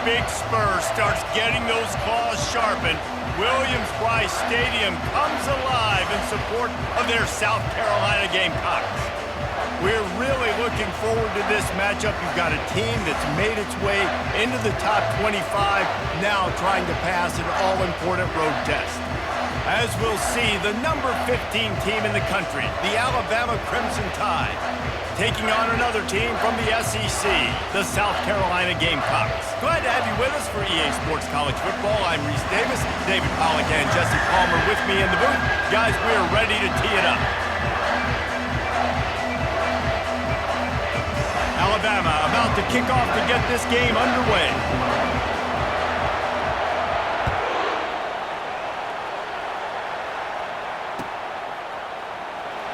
big spur starts getting those claws sharpened, Williams-Brice Stadium comes alive in support of their South Carolina Gamecocks. We're really looking forward to this matchup. You've got a team that's made its way into the top 25, now trying to pass an all-important road test. As we'll see, the number 15 team in the country, the Alabama Crimson Tide, taking on another team from the SEC, the South Carolina Gamecocks. Glad to have you with us for EA Sports College Football. I'm Reese Davis, David Pollack and Jesse Palmer with me in the booth. Guys, we're ready to tee it up. Alabama about to kick off to get this game underway.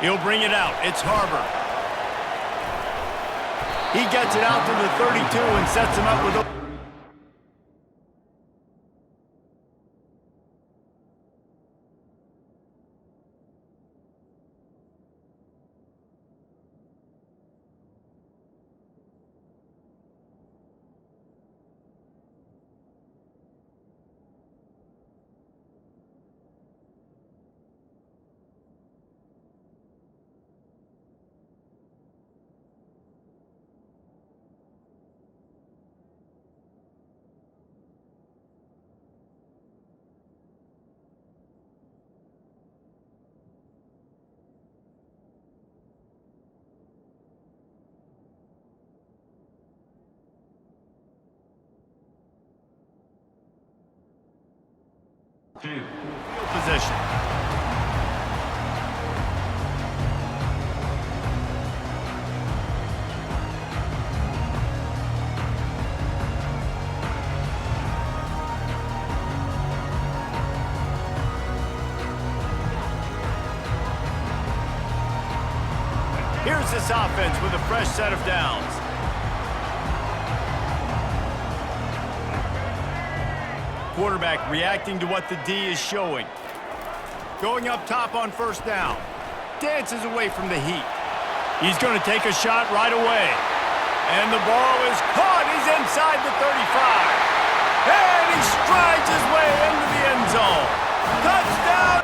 He'll bring it out. It's Harbor. He gets it out to the 32 and sets him up with a... Position. Here's this offense with a fresh set of downs. Quarterback reacting to what the D is showing. Going up top on first down. Dances away from the heat. He's going to take a shot right away. And the ball is caught. He's inside the 35. And he strides his way into the end zone. Touchdown!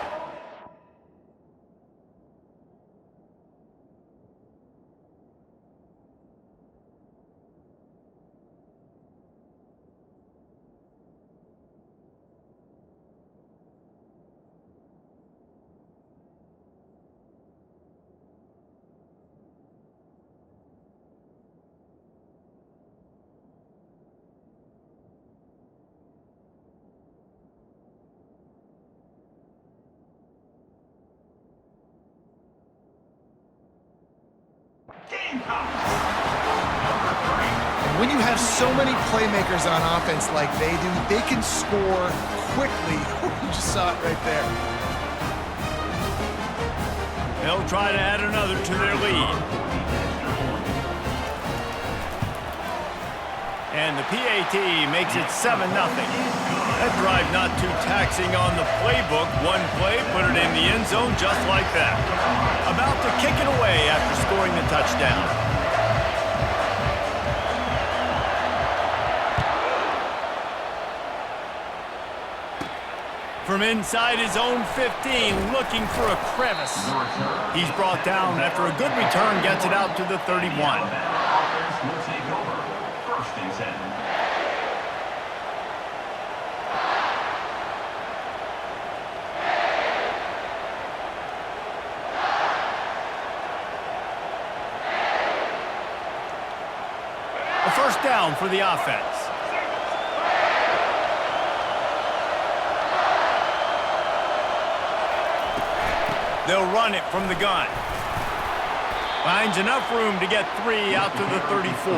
When you have so many playmakers on offense like they do, they can score quickly. You just saw it right there. They'll try to add another to their lead. And the PAT makes it 7-0. That drive not too taxing on the playbook. One play, put it in the end zone just like that. About to kick it away after scoring the touchdown. From inside his own 15, looking for a crevice. He's brought down after a good return, gets it out to the 31. A first down for the offense. They'll run it from the gun. Finds enough room to get 3 out to the 34.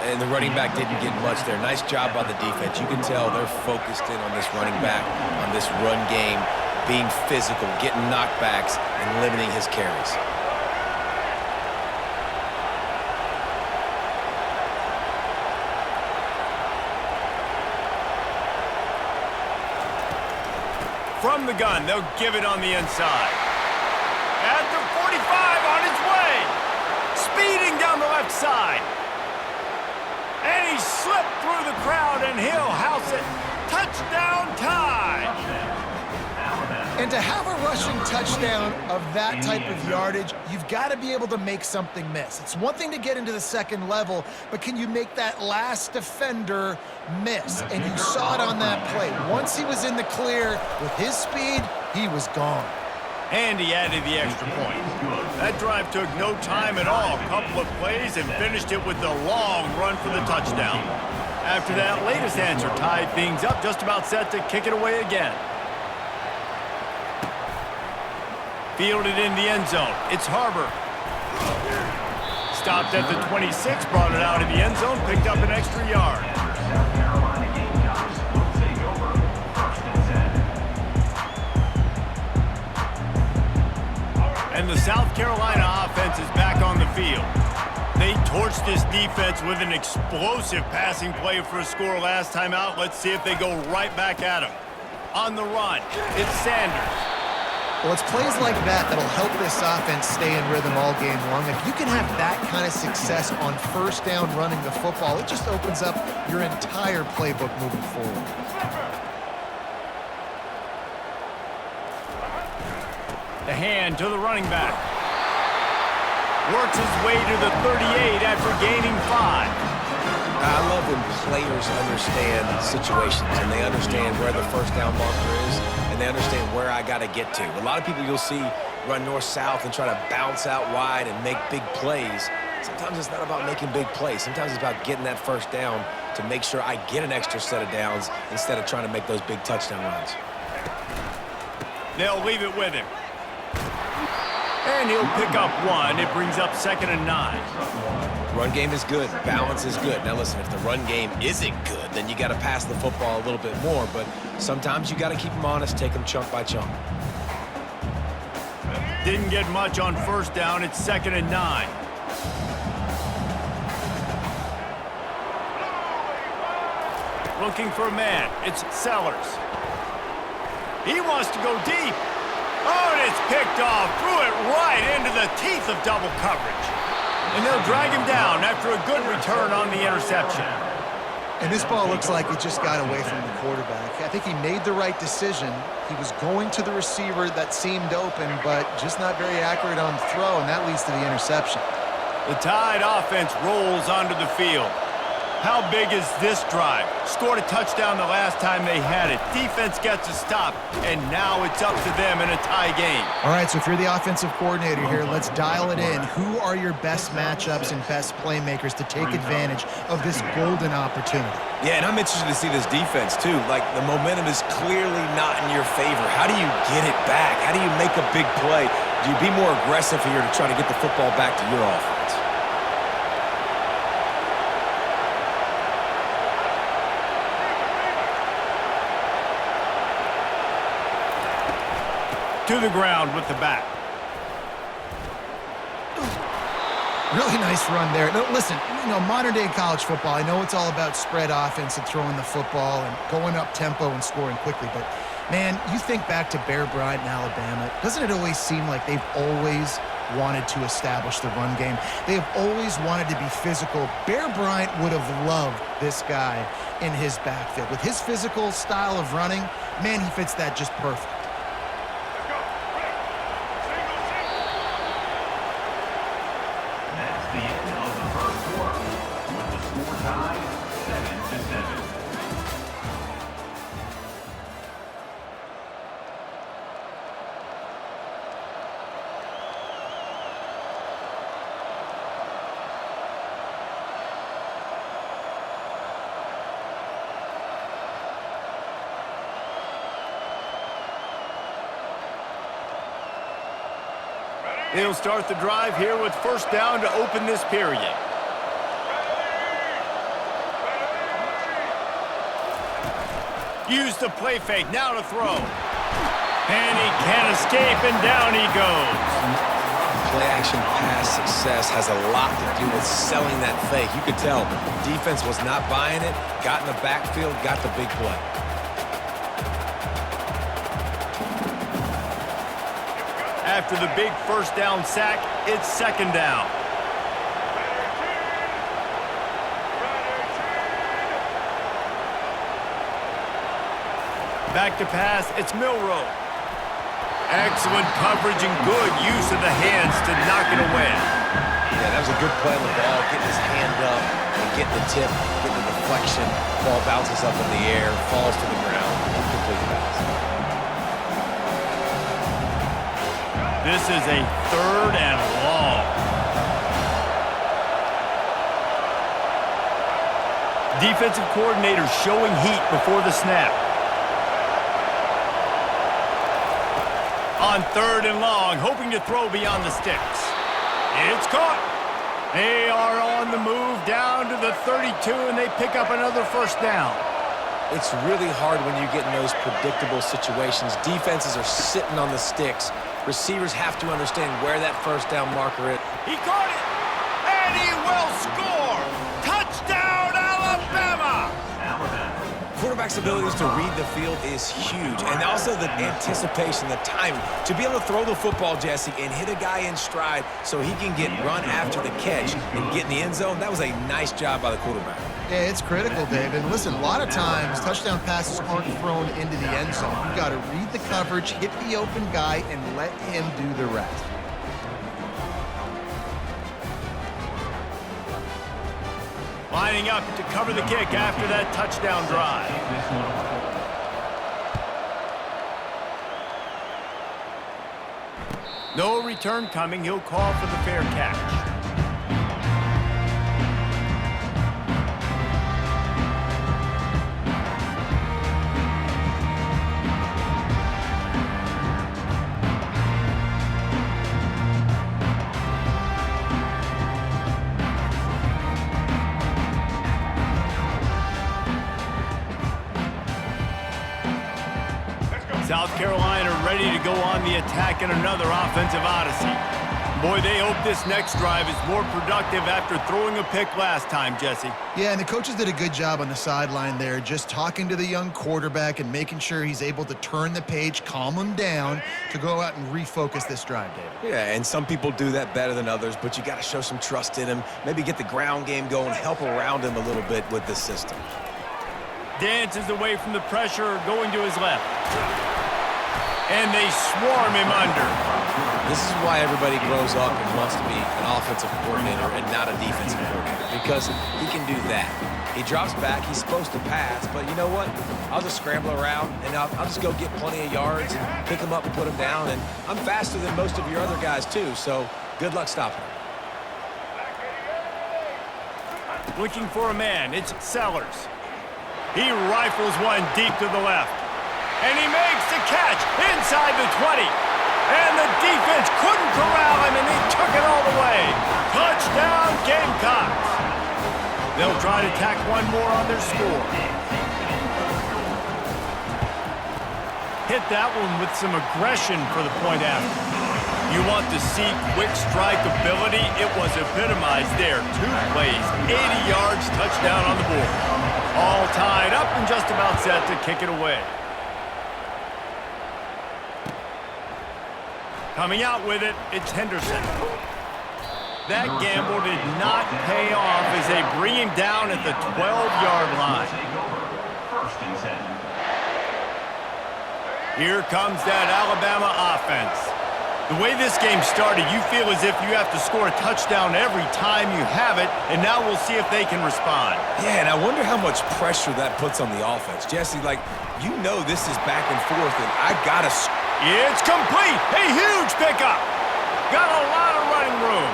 And the running back didn't get much there. Nice job by the defense. You can tell they're focused in on this running back, on this run game, being physical, getting knockbacks, and limiting his carries. From the gun, they'll give it on the inside. At the 45, on his way. Speeding down the left side. And he slipped through the crowd And to have a rushing touchdown of that type of yardage, you've got to be able to make something miss. It's one thing to get into the second level, but can you make that last defender miss? And you saw it on that play. Once he was in the clear with his speed, he was gone. And he added the extra point. That drive took no time at all. A couple of plays and finished it with a long run for the touchdown. After that latest answer tied things up, just about set to kick it away again. Fielded in the end zone. It's Harbor. Stopped at the 26, brought it out in the end zone, picked up an extra yard. And the South Carolina offense is back on the field. They torched this defense with an explosive passing play for a score last time out. Let's see if they go right back at him. On the run, it's Sanders. Well, it's plays like that that'll help this offense stay in rhythm all game long. If you can have that kind of success on first down running the football, it just opens up your entire playbook moving forward. The hand to the running back. Works his way to the 38 after gaining 5. I love when players understand situations and they understand where the first down marker is and they understand where I got to get to. A lot of people you'll see run north-south and try to bounce out wide and make big plays. Sometimes it's not about making big plays. Sometimes it's about getting that first down to make sure I get an extra set of downs instead of trying to make those big touchdown runs. They'll leave it with him. And he'll pick up 1. It brings up 2nd and 9. Run game is good. Balance is good. Now listen, if the run game isn't good, then you got to pass the football a little bit more. But sometimes you got to keep them honest, take them chunk by chunk. Didn't get much on first down. It's 2nd and 9. Looking for a man. It's Sellers. He wants to go deep. Oh, and it's picked off. Threw it right into the teeth of double coverage. And they'll drag him down after a good return on the interception. And this ball looks like it just got away from the quarterback. I think he made the right decision. He was going to the receiver that seemed open, but just not very accurate on the throw, and that leads to the interception. The Tide offense rolls onto the field. How big is this drive? Scored a touchdown the last time they had it. Defense gets a stop, and now it's up to them in a tie game. All right, so if you're the offensive coordinator here, let's dial it in. Who are your best matchups and best playmakers to take advantage of this golden opportunity? Yeah, and I'm interested to see this defense, too. Like, the momentum is clearly not in your favor. How do you get it back? How do you make a big play? Do you be more aggressive here to try to get the football back to your offense? To the ground with the back. Really nice run there. No, listen, modern-day college football, I know it's all about spread offense and throwing the football and going up tempo and scoring quickly, but, man, you think back to Bear Bryant in Alabama, doesn't it always seem like they've always wanted to establish the run game? They have always wanted to be physical. Bear Bryant would have loved this guy in his backfield. With his physical style of running, man, he fits that just perfect. They'll start the drive here with first down to open this period. Use the play fake, now to throw. And he can't escape, and down he goes. Play-action pass success has a lot to do with selling that fake. You could tell defense was not buying it, got in the backfield, got the big play. After the big first down sack, it's second down. Back to pass, it's Milroe. Excellent coverage and good use of the hands to knock it away. Yeah, that was a good play on the ball, getting his hand up and getting the tip, getting the deflection. Ball bounces up in the air, falls to the ground, incomplete pass. This is a 3rd and long. Defensive coordinator showing heat before the snap. On 3rd and long, hoping to throw beyond the sticks. It's caught. They are on the move down to the 32, and they pick up another 1st down. It's really hard when you get in those predictable situations. Defenses are sitting on the sticks. Receivers have to understand where that 1st down marker is. He caught it, and he will score. Touchdown, Alabama! Quarterback's abilities to read the field is huge, and also the anticipation, the timing. To be able to throw the football, Jesse, and hit a guy in stride so he can get run after the catch and get in the end zone, that was a nice job by the quarterback. Yeah, it's critical, David. Listen, a lot of times touchdown passes aren't thrown into the end zone. You've got to read the coverage, hit the open guy, and let him do the rest. Lining up to cover the kick after that touchdown drive. No return coming. He'll call for the fair catch. South Carolina ready to go on the attack in another offensive odyssey. Boy, they hope this next drive is more productive after throwing a pick last time, Jesse. Yeah, and the coaches did a good job on the sideline there, just talking to the young quarterback and making sure he's able to turn the page, calm him down to go out and refocus this drive, David. Yeah, and some people do that better than others, but you got to show some trust in him, maybe get the ground game going, help around him a little bit with this system. Dances away from the pressure, going to his left. And they swarm him under. This is why everybody grows up and wants to be an offensive coordinator and not a defensive coordinator, because he can do that. He drops back, he's supposed to pass, but you know what? I'll just scramble around, and I'll just go get plenty of yards and pick him up and put him down, and I'm faster than most of your other guys too, so good luck stopping him. Looking for a man, it's Sellers. He rifles one deep to the left. And he makes the catch inside the 20. And the defense couldn't corral him, and he took it all the way. Touchdown, Gamecocks. They'll try to tack one more on their score. Hit that one with some aggression for the point after. You want to see quick strike ability? It was epitomized there. 2 plays, 80 yards, touchdown on the board. All tied up and just about set to kick it away. Coming out with it, it's Henderson. That gamble did not pay off as they bring him down at the 12-yard line. Here comes that Alabama offense. The way this game started, you feel as if you have to score a touchdown every time you have it, and now we'll see if they can respond. Yeah, and I wonder how much pressure that puts on the offense. Jesse, like, you know this is back and forth, and I got to... It's complete. A huge pickup. Got a lot of running room.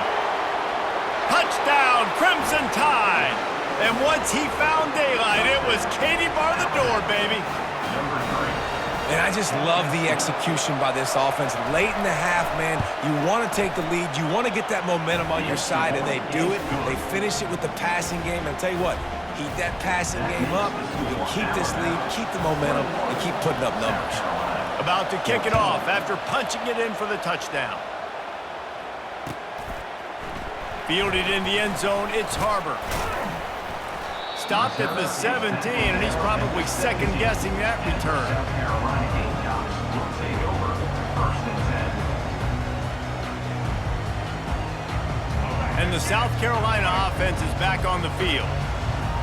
Touchdown, Crimson Tide. And once he found daylight, it was Katie bar the door, baby. And I just love the execution by this offense. Late in the half, man, you want to take the lead. You want to get that momentum on your side, and they do it. They finish it with the passing game. And I'll tell you what, keep that passing game up. You can keep this lead, keep the momentum, and keep putting up numbers. About to kick it off after punching it in for the touchdown. Fielded in the end zone, it's Harbor. Stopped at the 17, and he's probably second-guessing that return. And the South Carolina offense is back on the field.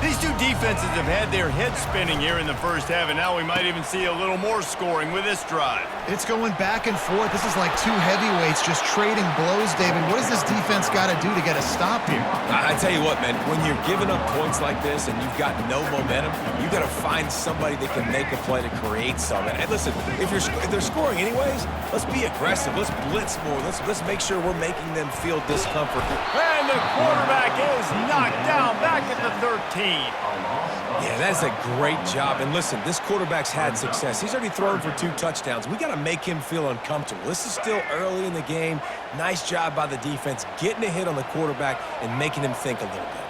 These two defenses have had their heads spinning here in the first half, and now we might even see a little more scoring with this drive. It's going back and forth. This is like two heavyweights just trading blows, David. What does this defense got to do to get a stop here? I tell you what, man, when you're giving up points like this and you've got no momentum, you got to find somebody that can make a play to create some. And listen, if they're scoring anyways, let's be aggressive. Let's blitz more. Let's make sure we're making them feel discomfort. And the quarterback is knocked down back at the 13. Yeah, that's a great job. And listen, this quarterback's had success. He's already thrown for 2 touchdowns. We got to make him feel uncomfortable. This is still early in the game. Nice job by the defense, getting a hit on the quarterback and making him think a little bit.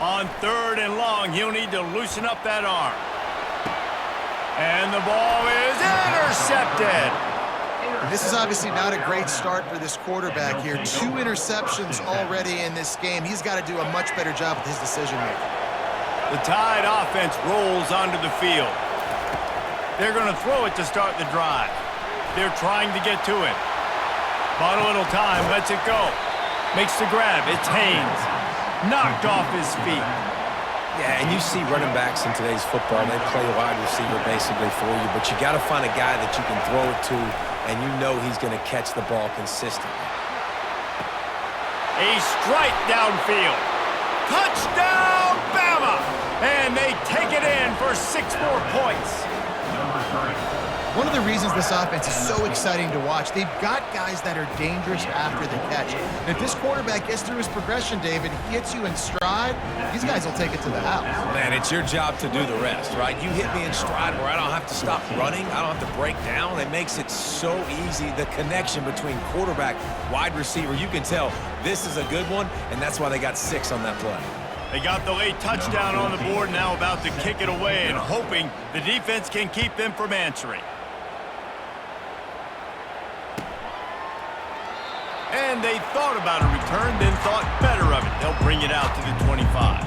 On 3rd and long, he'll need to loosen up that arm. And the ball is intercepted. This is obviously not a great start for this quarterback here. 2 interceptions already in this game. He's got to do a much better job with his decision-making. The Tide offense rolls onto the field. They're going to throw it to start the drive. They're trying to get to it. Bought a little time, lets it go. Makes the grab. It's Haynes. Knocked off his feet. Yeah, and you see running backs in today's football, they play wide receiver basically for you, but you got to find a guy that you can throw it to, and you know he's going to catch the ball consistently. A strike downfield. Touchdown, Bama! And they take it in for 6 more points. One of the reasons this offense is so exciting to watch, they've got guys that are dangerous after the catch. And if this quarterback gets through his progression, David, he hits you in stride, these guys will take it to the house. Man, it's your job to do the rest, right? You hit me in stride where I don't have to stop running, I don't have to break down. It makes it so easy. The connection between quarterback, wide receiver, you can tell this is a good one, and that's why they got 6 on that play. They got the late touchdown on the board, now about to kick it away and hoping the defense can keep them from answering. And they thought about a return, then thought better of it. They'll bring it out to the 25.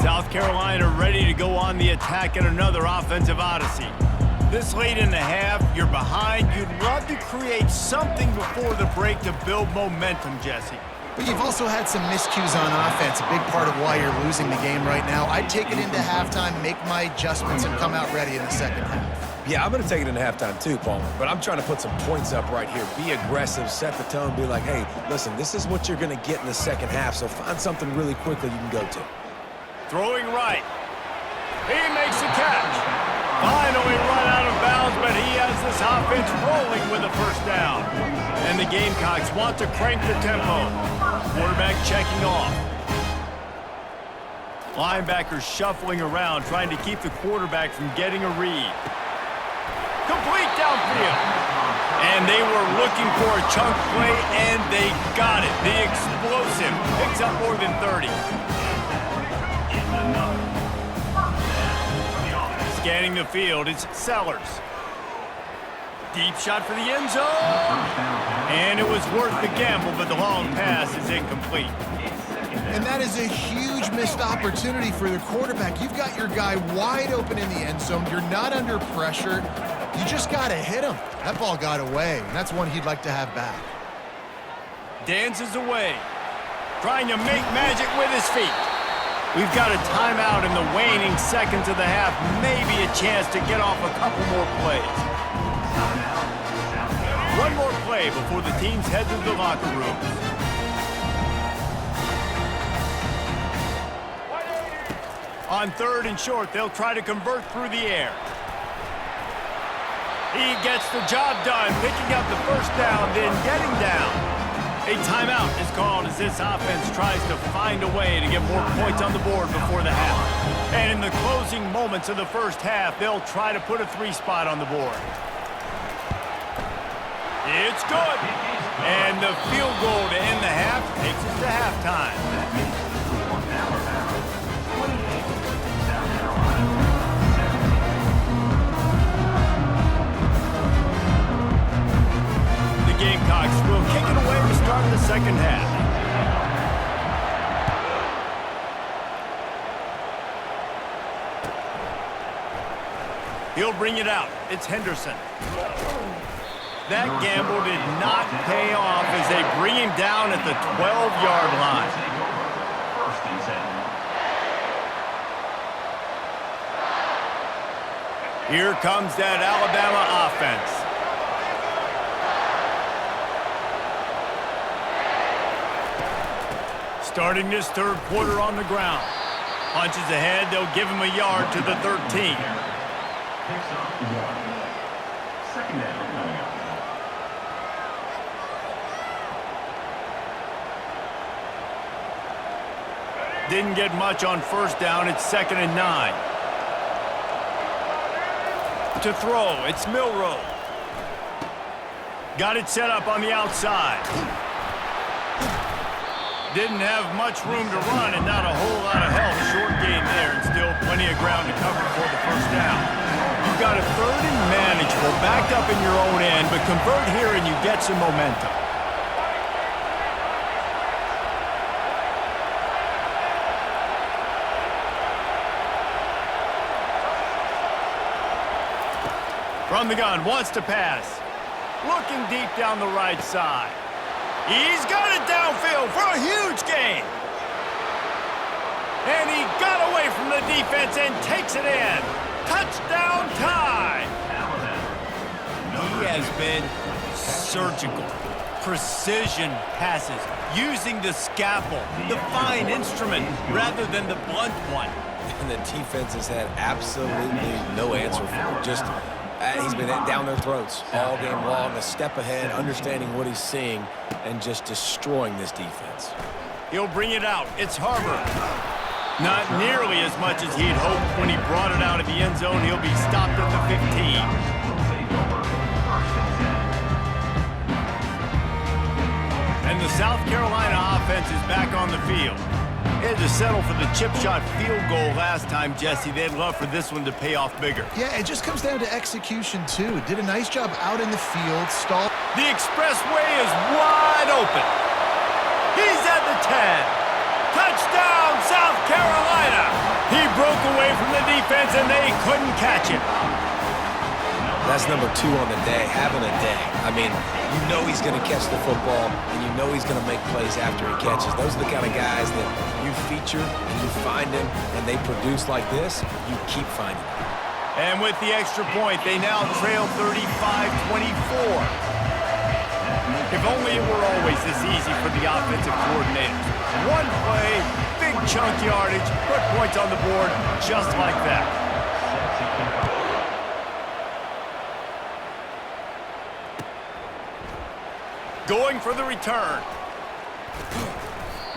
South Carolina ready to go on the attack in another offensive odyssey. This late in the half, you're behind. You'd love to create something before the break to build momentum, Jesse. But you've also had some miscues on offense, a big part of why you're losing the game right now. I'd take it into halftime, make my adjustments, and come out ready in the second half. Yeah, I'm going to take it into halftime too, Paul. But I'm trying to put some points up right here. Be aggressive, set the tone, be like, hey, listen, this is what you're going to get in the second half, so find something really quickly you can go to. Throwing right. He makes the catch. Finally run out of bounds, but he has this offense rolling with a first down. And the Gamecocks want to crank the tempo. Quarterback checking off. Linebackers shuffling around, trying to keep the quarterback from getting a read. Complete downfield. And they were looking for a chunk play, and they got it. The explosive picks up more than 30. Scanning the field, it's Sellers. Deep shot for the end zone. And it was worth the gamble, but the long pass is incomplete. And that is a huge missed opportunity for the quarterback. You've got your guy wide open in the end zone. You're not under pressure. You just got to hit him. That ball got away, and that's one he'd like to have back. Dances away, trying to make magic with his feet. We've got a timeout in the waning seconds of the half. Maybe a chance to get off a couple more plays. One more play before the teams head to the locker rooms. On 3rd and short, they'll try to convert through the air. He gets the job done, picking up the first down, then getting down. A timeout is called as this offense tries to find a way to get more points on the board before the half. And in the closing moments of the first half, they'll try to put a 3 spot on the board. It's good. And the field goal to end the half takes us to halftime. Gamecocks will kick it away to start the second half. He'll bring it out. It's Henderson. That gamble did not pay off as they bring him down at the 12-yard line. Here comes that Alabama offense. Starting this third quarter on the ground. Punches ahead, they'll give him a yard to the 13. Second down coming up. Didn't get much on first down. It's 2nd and 9. To throw, it's Milroe. Got it set up on the outside. Didn't have much room to run and not a whole lot of help. Short gain there and still plenty of ground to cover for the first down. You've got a 3rd and manageable, backed up in your own end, but convert here and you get some momentum. From the gun, wants to pass. Looking deep down the right side. He's got it downfield for a huge gain. And he got away from the defense and takes it in. Touchdown time. He has been surgical. Precision passes, using the scalpel, the fine instrument, rather than the blunt one. And the defense has had absolutely no answer for him. Just he's been down their throats all game long, a step ahead, understanding what he's seeing, and just destroying this defense. He'll bring it out. It's Harbour. Not nearly as much as he'd hoped when he brought it out of the end zone. He'll be stopped at the 15. And the South Carolina offense is back on the field. They had to settle for the chip shot field goal last time, Jesse. They'd love for this one to pay off bigger. Yeah, it just comes down to execution, too. Did a nice job out in the field, stalled. The expressway is wide open. He's at the 10. Touchdown, South Carolina. He broke away from the defense, and they couldn't catch him. That's number 2 on the day, having a day. I mean, you know he's going to catch the football, and you know he's going to make plays after he catches. Those are the kind of guys that you feature and you find them, and they produce like this, you keep finding them. And with the extra point, they now trail 35-24. If only it were always this easy for the offensive coordinators. One play, big chunk yardage, put points on the board just like that. Going for the return.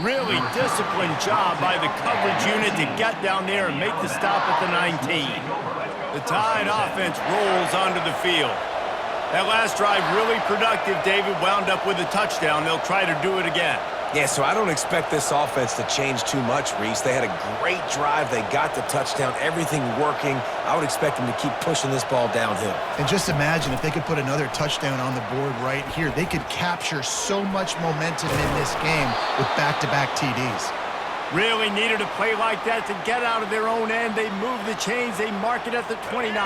Really disciplined job by the coverage unit to get down there and make the stop at the 19. The Tide offense rolls onto the field. That last drive really productive. David wound up with a touchdown. They'll try to do it again. Yeah, so I don't expect this offense to change too much, Reese. They had a great drive. They got the touchdown, everything working. I would expect them to keep pushing this ball downhill. And just imagine if they could put another touchdown on the board right here. They could capture so much momentum in this game with back-to-back TDs. Really needed a play like that to get out of their own end. They move the chains. They mark it at the 29.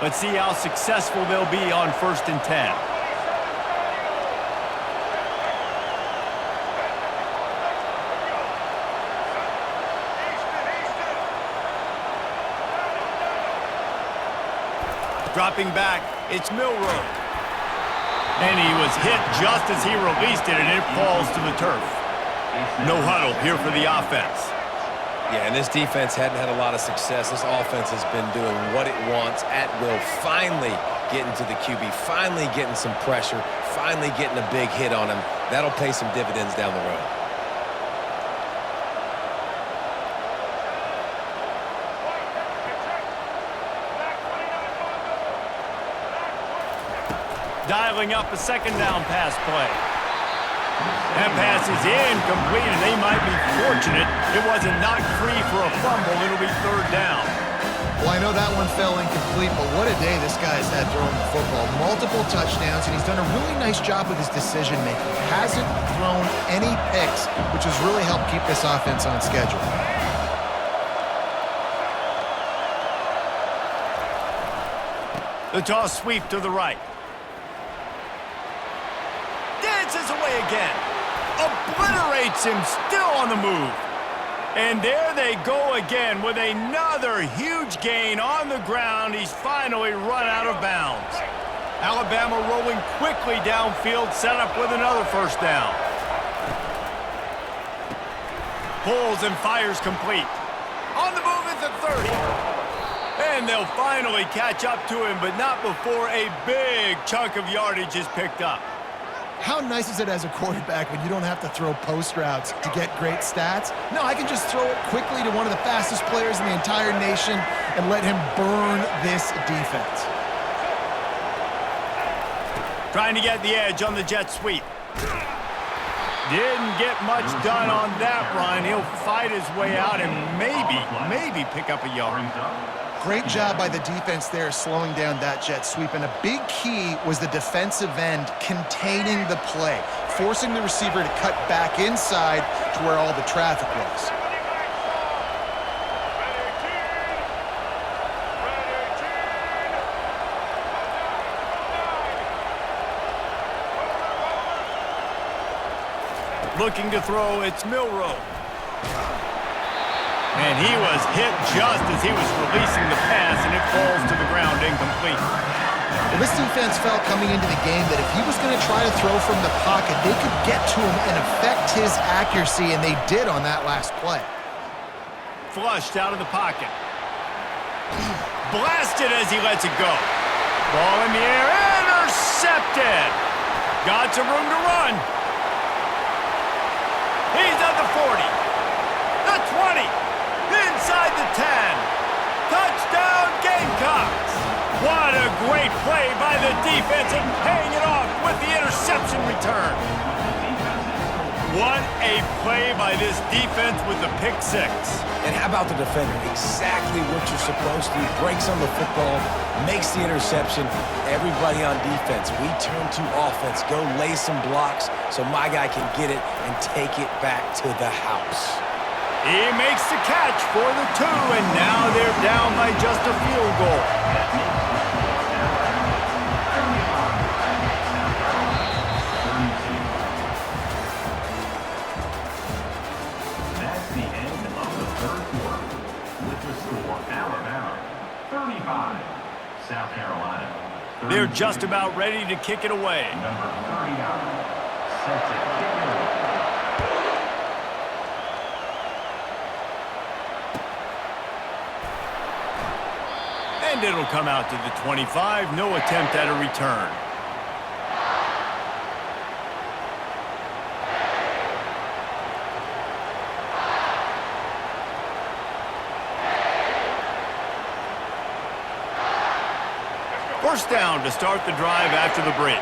Let's see how successful they'll be on 1st and 10. Dropping back, it's Milroe. And he was hit just as he released it, and it falls to the turf. No huddle here for the offense. Yeah, and this defense hadn't had a lot of success. This offense has been doing what it wants at will. Finally getting to the QB, finally getting some pressure, finally getting a big hit on him. That'll pay some dividends down the road. Dialing up a 2nd down pass play. That pass is incomplete, and they might be fortunate it wasn't knocked free for a fumble. It'll be 3rd down. Well, I know that one fell incomplete, but what a day this guy's had throwing the football. Multiple touchdowns, and he's done a really nice job with his decision-making. Hasn't thrown any picks, which has really helped keep this offense on schedule. The toss sweep to the right. play again. Obliterates him, still on the move. And there they go again with another huge gain on the ground. He's finally run out of bounds. Alabama rolling quickly downfield, set up with another first down. Pulls and fires complete. On the move at the 30. And they'll finally catch up to him, but not before a big chunk of yardage is picked up. How nice is it as a quarterback when you don't have to throw post routes to get great stats? No, I can just throw it quickly to one of the fastest players in the entire nation and let him burn this defense. Trying to get the edge on the jet sweep. Didn't get much done on that run. He'll fight his way out and maybe pick up a yard. Great job by the defense there slowing down that jet sweep. And a big key was the defensive end containing the play, forcing the receiver to cut back inside to where all the traffic was. Looking to throw, it's Milroe. And he was hit just as he was releasing the pass, and it falls to the ground incomplete. Well, this defense felt coming into the game that if he was going to try to throw from the pocket, they could get to him and affect his accuracy, and they did on that last play. Flushed out of the pocket. Blasted as he lets it go. Ball in the air, intercepted. Got some room to run. He's at the 40, the 20, inside the 10. Touchdown, Gamecocks. What a great play by the defense and paying it off with the interception return. What a play by this defense with the pick six. And how about the defender? Exactly what you're supposed to do. Breaks on the football, makes the interception. Everybody on defense, we turn to offense. Go lay some blocks so my guy can get it and take it back to the house. He makes the catch for the 2, and now they're down by just a field goal. That's the end of the third quarter. With the score, Alabama 35, South Carolina 30. They're just about ready to kick it away. Number 39, set to kick it away. And it'll come out to the 25. No attempt at a return. First down to start the drive after the break.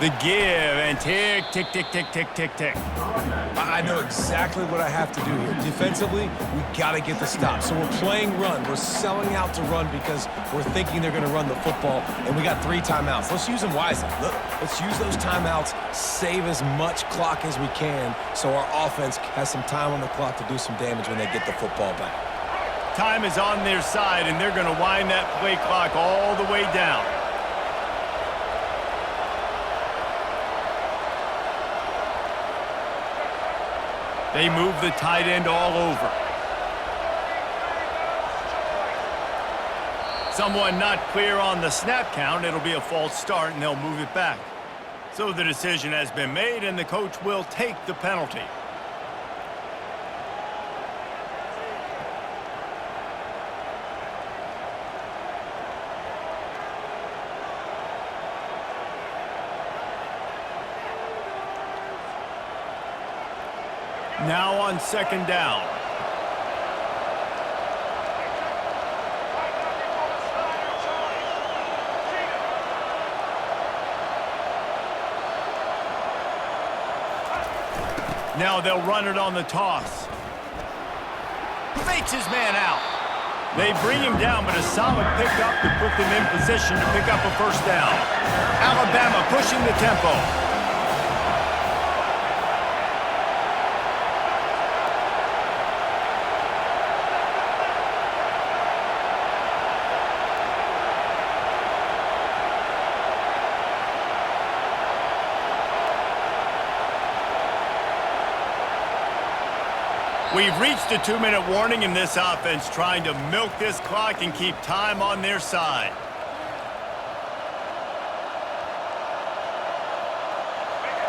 The give and tick, tick, tick, tick, tick, tick, tick. I know exactly what I have to do here. Defensively, we got to get the stop. So we're playing run. We're selling out to run because we're thinking they're going to run the football, and we got 3 timeouts. Let's use them wisely. Look, let's use those timeouts, save as much clock as we can so our offense has some time on the clock to do some damage when they get the football back. Time is on their side, and they're going to wind that play clock all the way down. They move the tight end all over. Someone not clear on the snap count. It'll be a false start, and they'll move it back. So the decision has been made, and the coach will take the penalty. Now on second down. Now they'll run it on the toss. Fakes his man out. They bring him down, but a solid pickup to put them in position to pick up a first down. Alabama pushing the tempo. We've reached a 2-minute warning in this offense, trying to milk this clock and keep time on their side.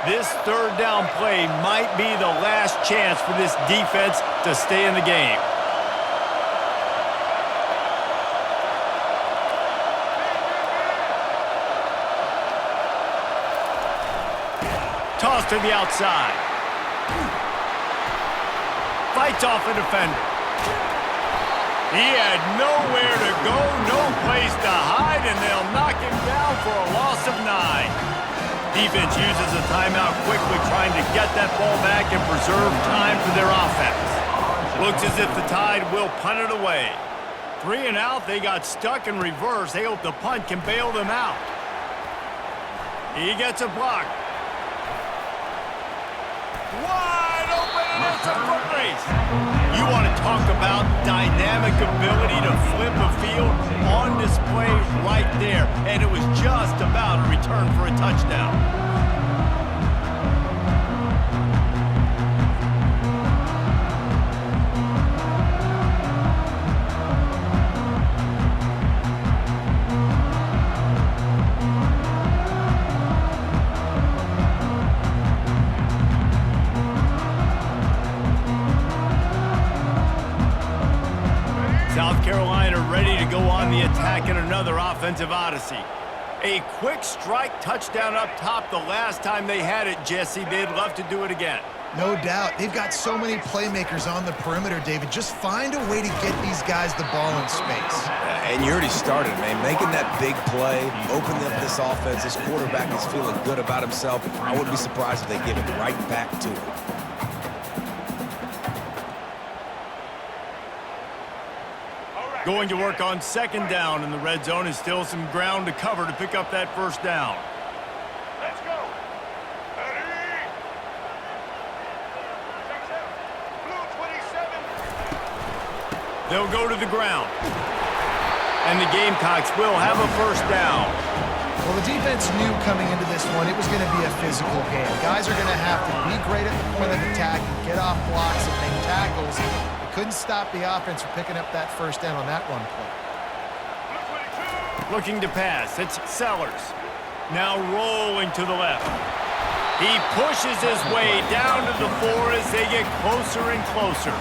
This third down play might be the last chance for this defense to stay in the game. Toss to the outside. Fights off a defender. He had nowhere to go, no place to hide, and they'll knock him down for a loss of 9. Defense uses a timeout quickly, trying to get that ball back and preserve time for their offense. Looks as if the Tide will punt it away. 3 and out, they got stuck in reverse. They hope the punt can bail them out. He gets a block. Wide open, and it's a foot race. You want to talk about dynamic ability to flip a field on display right there. And it was just about a return for a touchdown. South Carolina ready to go on the attack in another offensive odyssey. A quick strike touchdown up top the last time they had it, Jesse. They'd love to do it again. No doubt. They've got so many playmakers on the perimeter, David. Just find a way to get these guys the ball in space. And you already started, man. Making that big play, opening up this offense. This quarterback is feeling good about himself. I wouldn't be surprised if they give it right back to him. Going to work on second down in the red zone, and still some ground to cover to pick up that first down. Let's go. Ready. Blue 27. They'll go to the ground. And the Gamecocks will have a first down. Well, the defense knew coming into this one it was going to be a physical game. Guys are going to have to be great at the point of attack and get off blocks and make tackles. Couldn't stop the offense from picking up that first down on that run play. Looking to pass. It's Sellers. Now rolling to the left. He pushes his way down to the 4 as they get closer and closer.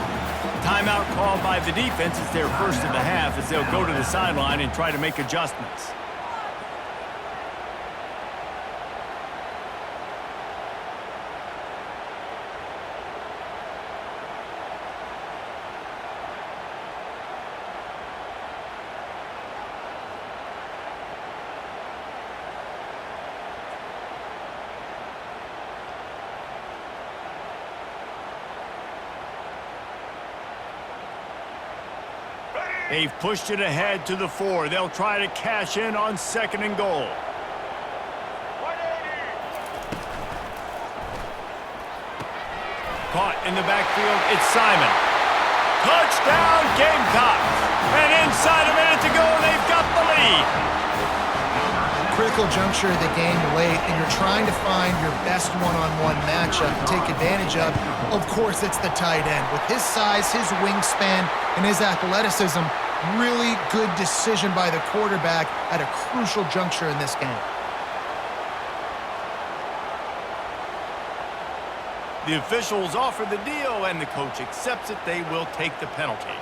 Timeout called by the defense. It's their first of the half as they'll go to the sideline and try to make adjustments. They've pushed it ahead to the 4. They'll try to cash in on second and goal. Caught in the backfield, it's Simon. Touchdown, Gamecocks! And inside a minute to go, they've got the lead. Critical juncture of the game late, and you're trying to find your best one-on-one matchup to take advantage of. Of course, it's the tight end. With his size, his wingspan, and his athleticism, really good decision by the quarterback at a crucial juncture in this game. The officials offer the deal, and the coach accepts it. They will take the penalty.